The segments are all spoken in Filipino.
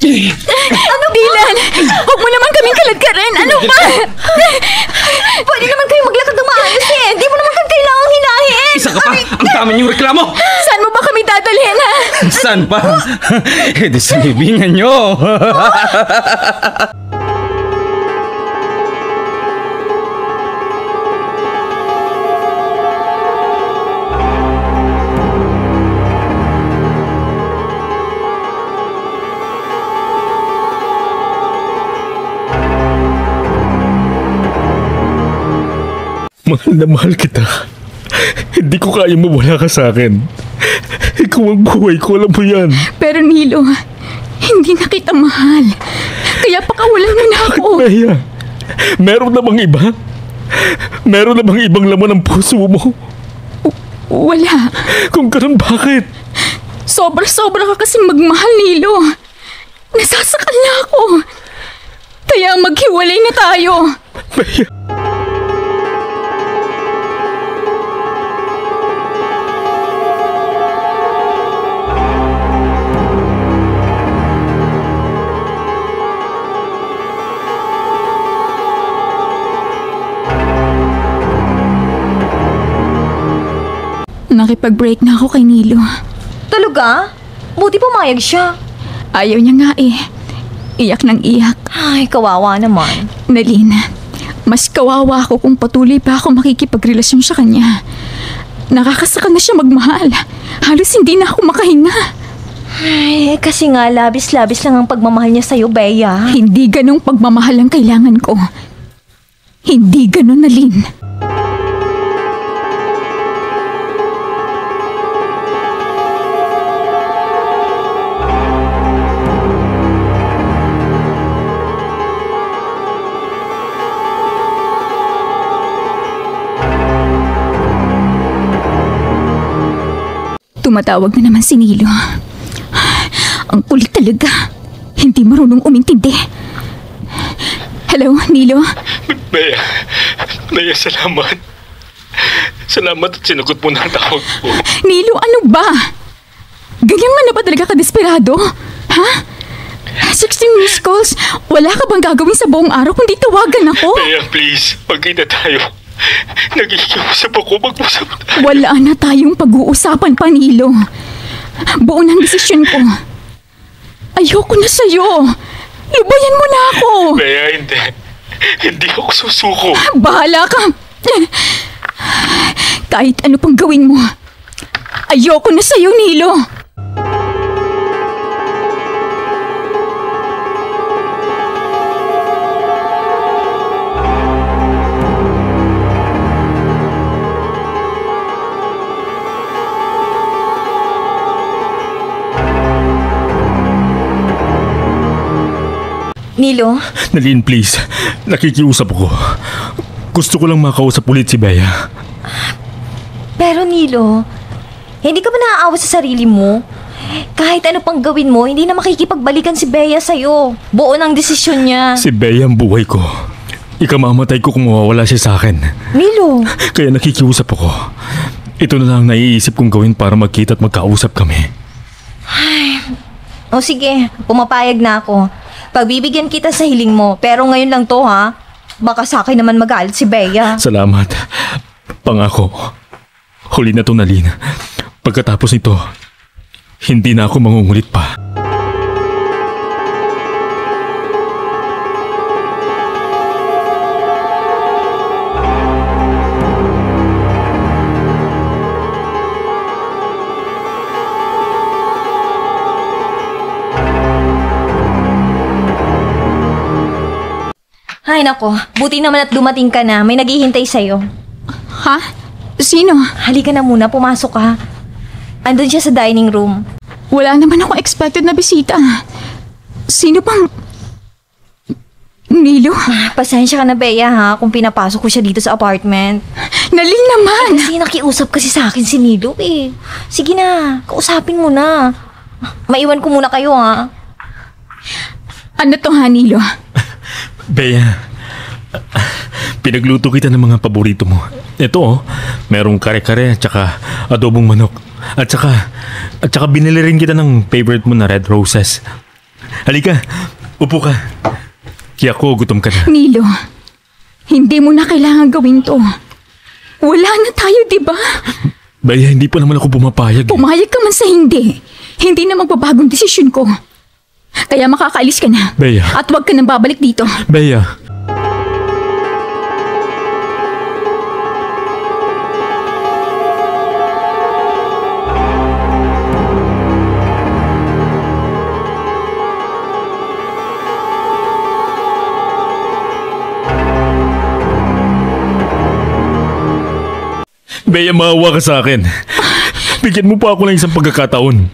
Ano, Dylan? Huwag mo naman kaming kaladkarin. Ano ba? Pwede naman kayo maglakad ng maayos eh. Hindi mo naman kami kailangang hinahin. Isa ka pa! Ang dami niyong reklamo! Saan mo ba kami dadalhin, ha? Saan pa? Di sa libingan niyo! Mahal na mahal kita. Hindi ko kaya mawala ka sa akin. Ikaw ang buhay ko, alam mo yan. Pero Nilo, hindi na kita mahal. Kaya pakawalan mo na ako. Bea, meron na bang iba? Meron na bang ibang laman ng puso mo? Wala. Kung ganun, bakit? Sobra-sobra ka kasi magmahal, Nilo. Nasasakal na ako. Kaya maghiwalay na tayo. Bea, Nakipag-break na ako kay Nilo. Talaga? Buti pumayag siya. Ayaw niya nga eh. Iyak ng iyak. Ay, kawawa naman. Nalina, mas kawawa ako kung patuloy pa ako makikipagrelasyon sa kanya. Nakakasakal na siya magmahal. Halos hindi na ako makahinga. Ay, kasi nga labis-labis lang ang pagmamahal niya sa'yo, Bea. Hindi ganong pagmamahal ang kailangan ko. Hindi ganon, Nalin. Tumatawag na naman si Nilo. Ang kulit talaga. Hindi marunong umintindi. Hello, Nilo? Bea, salamat. Salamat at sinagot mo na ang tawag ko. Nilo, ano ba? Ganyan nga na ba talaga ka-desperado? Ha? 16 missed calls. Wala ka bang gagawin sa buong araw kundi tawagan ako? Bea, please, magkita tayo. Nagikiusap ako, mag-usap tayo. Wala na tayong pag-uusapan pa, Nilo. Buo ng desisyon ko. Ayoko na sa'yo. Lubayan mo na ako. Bea, hindi. Hindi ako susuko. Bahala ka. Kahit ano pang gawin mo. Ayoko na sa'yo, Nilo. Nilo? Nalin, please. Nakikiusap ako. Gusto ko lang makausap ulit si Bea. Pero Nilo, hindi ka ba naaawa sa sarili mo? Kahit ano pang gawin mo, hindi na makikipagbalikan si Bea sa'yo. Buo ng desisyon niya. Si Bea ang buhay ko. Ikamamatay ko kung mawawala siya sa akin. Nilo? Kaya nakikiusap ako. Ito na lang naiisip kong gawin para magkita at magkausap kami. Ay, o sige, pumapayag na ako. Pagbibigyan kita sa hiling mo, pero ngayon lang to ha. Baka sa akin naman magalit si Bea. Salamat. Pangako. Huli na to, Nalin. Pagkatapos nito, hindi na ako mangungulit pa. Ay nako, buti naman at dumating ka na. May naghihintay sa'yo. Ha? Sino? Halika na muna, pumasok ka. Andun siya sa dining room. Wala naman akong expected na bisita. Sino bang... Nilo? Pasensya ka na, Bea ha, kung pinapasok ko siya dito sa apartment. Nalin naman! Kasi nakiusap kasi sa akin si Nilo eh. Sige na, kausapin mo na. Maiwan ko muna kayo ha. Ano to ha, Nilo? Bea, pinagluto kita ng mga paborito mo. Ito oh, merong kare-kare at saka adobong manok. At saka binili rin kita ng favorite mo na red roses. Halika, upo ka. Kaya ko, gutom ka na. Nilo, hindi mo na kailangan gawin to. Wala na tayo, di ba? Bea, hindi pa naman ako pumapayag. Pumayag ka man sa hindi. Hindi na magbabagong desisyon ko. Kaya makakaalis ka na. Bea. At huwag ka nang babalik dito. Bea. Bea, maawa ka sa akin. Bigyan mo pa ako ng isang pagkakataon.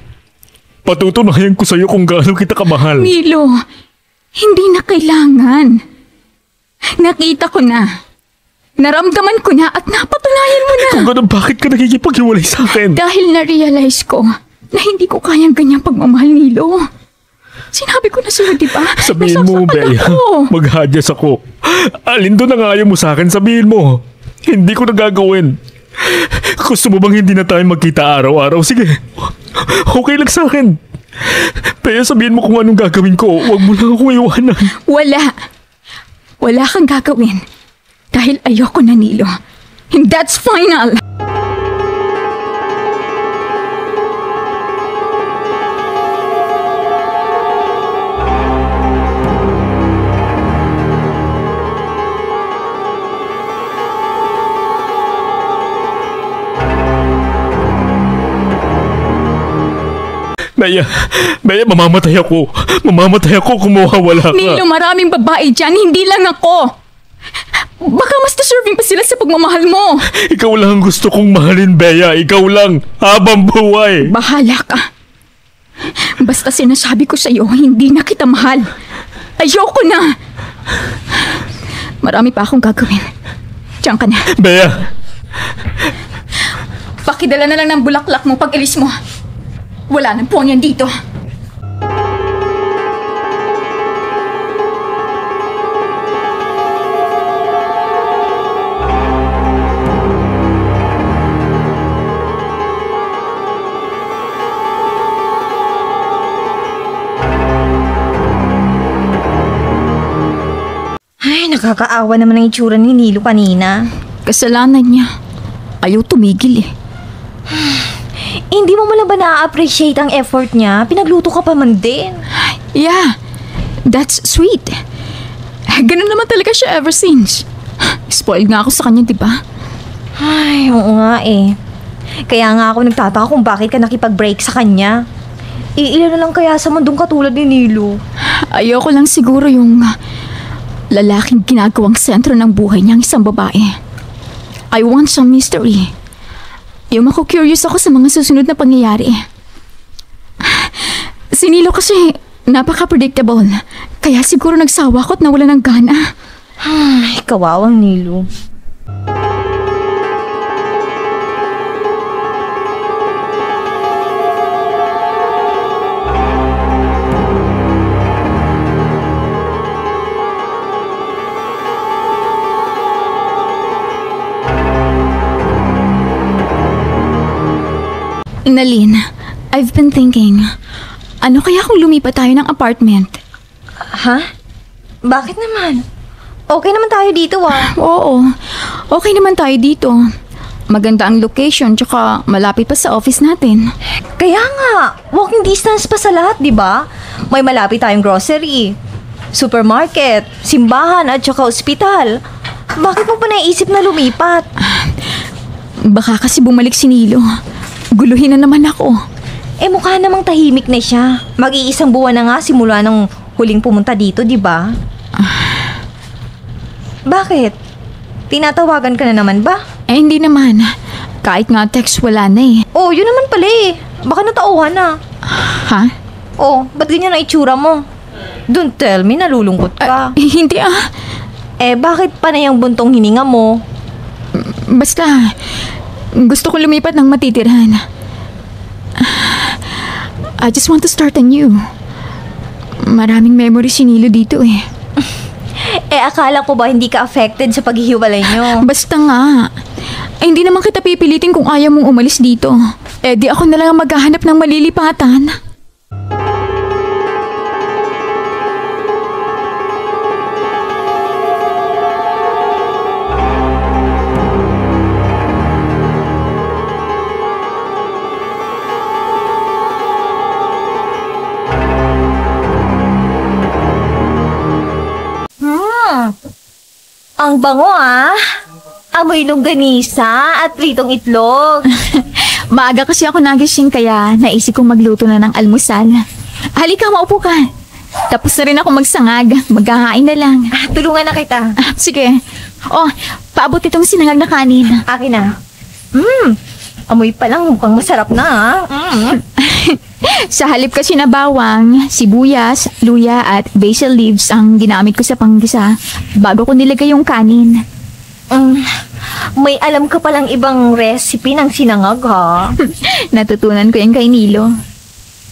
Patutunayan ko sa'yo kung gaano kita kamahal. Nilo, hindi na kailangan. Nakita ko na. Naramdaman ko na at napatunayan mo na. Kung ganun, bakit ka nakikipaghiwalay sa akin? Dahil na-realize ko na hindi ko kayang ganyang pagmamahal, Nilo. Sinabi ko na sa'yo, di ba? Sabihin mo, Nasasaktan Bea. ako. Maghadyas ako. Alin doon ang ayaw mo sa akin? Sabihin mo. Hindi ko na gagawin. Gusto mo bang hindi na tayo magkita araw-araw? Sige. Okay lang sa akin. Pero sabihin mo kung anong gagawin ko. Huwag mo lang akong iwanan. Wala. Wala kang gagawin. Dahil ayoko na, Nilo. And that's final. Bea, mamamatay ako. Mamamatay ako kung mawawala ka. Nilo, maraming babae dyan, hindi lang ako. Baka mas deserving pa sila sa pagmamahal mo. Ikaw lang ang gusto kong mahalin, Bea. Ikaw lang. Habang buhay. Bahala ka. Basta sinasabi ko sa'yo, hindi na kita mahal. Ayoko na. Marami pa akong gagawin. Diyan ka na. Bea. Pakidala na lang ng bulaklak mo pag alis mo. Wala nang puwan yan dito. Ay, nakakaawa naman ang itsura ni Nilo kanina. Kasalanan niya. Ayaw tumigil eh. Hindi mo man lang ba na-appreciate ang effort niya? Pinagluto ka pa man din. Yeah, that's sweet. Ganun naman talaga siya ever since. Spoiled nga ako sa kanya, di ba? Ay, oo nga eh. Kaya nga ako nagtataka kung bakit ka nakipag-break sa kanya. Iilan na lang kaya sa mundong katulad ni Nilo. Ayoko lang siguro yung lalaking ginagawang sentro ng buhay niya ang isang babae. I want some mystery. Yung maku-curious ako sa mga susunod na pangyayari. Si Nilo kasi napaka-predictable. Kaya siguro nagsawa ko at nawala ng gana. Ay, kawawang Nilo. Nalin, I've been thinking, ano kaya kung lumipat tayo ng apartment? Ha? Bakit naman? Okay naman tayo dito Oo, okay naman tayo dito. Maganda ang location tsaka malapit pa sa office natin. Kaya nga, walking distance pa sa lahat, di ba? May malapit tayong grocery, supermarket, simbahan at saka ospital. Bakit mo pa naisip na lumipat? Baka kasi bumalik si Nilo. Guluhin na naman ako. Eh mukha namang tahimik na siya. Mag-iisang buwan na nga simula nung huling pumunta dito, di ba? Bakit? Tinatawagan ka na naman ba? Eh hindi naman. Kahit nga text wala na eh. Oh, yun naman pala eh. Baka natauhan na. Ha? Oh, ba't ganyan ang itsura mo? Don't tell me, nalulungkot ka. Hindi Eh, bakit pa na yung buntong hininga mo? Basta, gusto kong lumipat ng matitirhan. I just want to start anew. Maraming memory si Nilo dito eh. Eh, akala ko ba hindi ka affected sa paghihiwalay nyo? Basta nga. Eh, hindi naman kita pipilitin kung ayaw mong umalis dito. Eh, di ako na lang maghahanap ng malilipatan. bango ah. Amoy longganisa at pritong itlog. Maaga kasi ako nagising kaya naisip kong magluto na ng almusal. Halika, maupo ka. Tapos na rin ako magsangag. Maghahain na lang. Tulungan na kita. Sige. Oh, paabot itong sinangag na kanin. Akin na. Amoy pa lang mukhang masarap na ah. Sa halip kasi na bawang, sibuyas, luya at basil leaves ang ginamit ko sa panggisa bago ko nilagay yung kanin. May alam ka palang ibang recipe ng sinangag ha? Natutunan ko yan kay Nilo.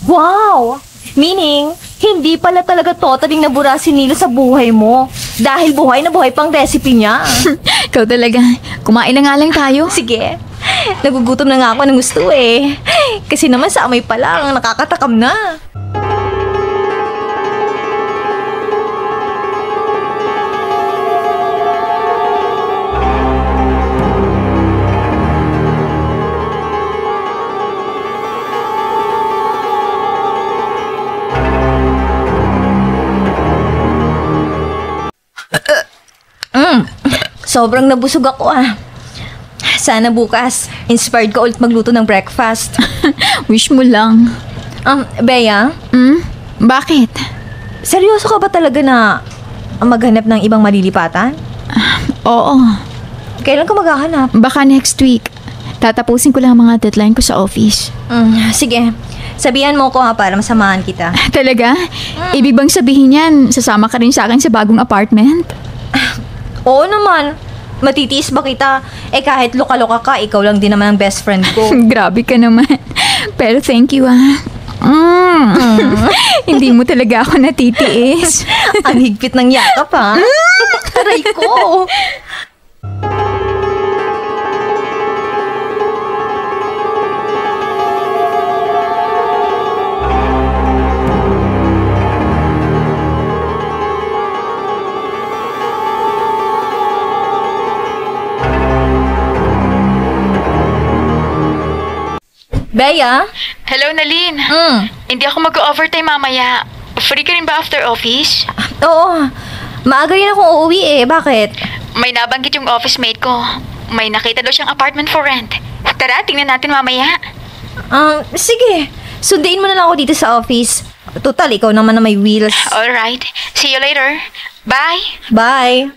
Wow! Meaning, hindi pala talaga totaling nabura si Nilo sa buhay mo. Dahil buhay na buhay pang recipe niya. Ikaw talaga. Kumain na nga lang tayo. Sige. Nagugutom na nga ako ng gusto eh. Kasi naman sa amoy pa lang, nakakatakam na. Sobrang nabusog ako ah. Sana bukas, inspired ka ulit magluto ng breakfast. Wish mo lang. Bea, Bakit? seryoso ka ba talaga na maghanap ng ibang malilipatan? Oo. Kailan ka maghahanap? Baka next week. Tatapusin ko lang ang mga deadline ko sa office. Sige, sabihan mo ko ha para masamahan kita. Talaga? Ibig bang sabihin yan, sasama ka rin sa akin sa bagong apartment? Oo naman, matitiis ba kita? Eh kahit loka-loka ka, ikaw lang din naman ang best friend ko. Grabe ka naman. Pero thank you ah. Hindi mo talaga ako natitiis. Ang higpit ng yakap ha. Aray ko. Bea? Hello, Nalin. Hindi ako mag-overtime mamaya. Free ka rin ba after office? Oo. Maaga rin akong uuwi eh. Bakit? May nabanggit yung office mate ko. May nakita daw siyang apartment for rent. Tara, tingnan natin mamaya. Sige. Sunduin mo na lang ako dito sa office. Total, ikaw naman na may wheels. Alright. See you later. Bye! Bye.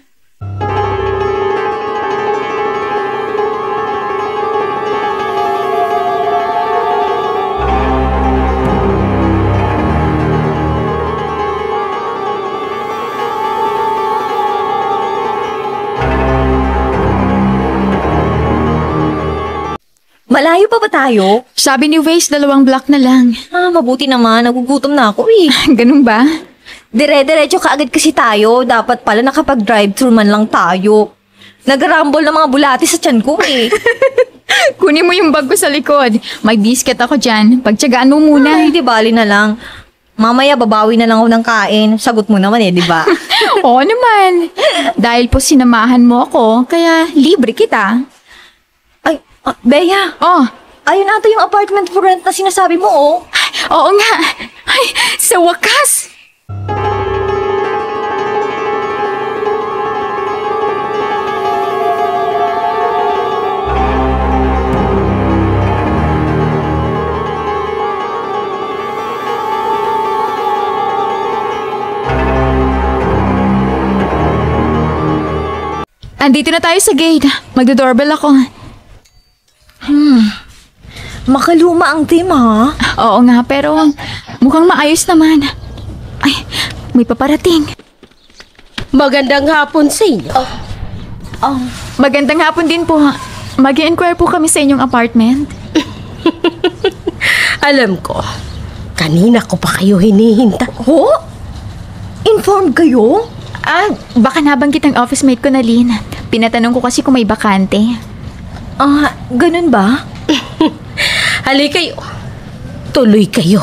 Malayo pa ba tayo? Sabi ni Waze, 2 block na lang. Mabuti naman. Nagugutom na ako eh. Ganun ba? Dire-diretso kaagad kasi tayo. Dapat pala nakapag-drive-thru man lang tayo. Nag-rumble ng mga bulati sa tiyan ko eh. Kunin mo yung bag ko sa likod. May biscuit ako dyan. Pagtsagaan mo muna. Ay, di bali na lang. Mamaya babawi na lang ako ng kain. Sagot mo naman eh, di ba? Oo naman. Dahil po sinamahan mo ako, kaya libre kita. Ay, Bea. Oh, Ayun ata yung apartment for rent na sinasabi mo, oh. oo nga. Ay, sa wakas. Andito na tayo sa gate. Magdo-doorbell ako. Makaluma ang team, ha? Oo nga, pero mukhang maayos naman. Ay, may paparating. Magandang hapon sa inyo. Magandang hapon din po. Mag-i-inquire po kami sa inyong apartment. Alam ko, kanina ko pa kayo hinihintay. Ho? Informed kayo? Baka nabanggit ang office mate ko na Lynn. Pinatanong ko kasi kung may bakante. Ganun ba? Halika kayo. Tuloy kayo.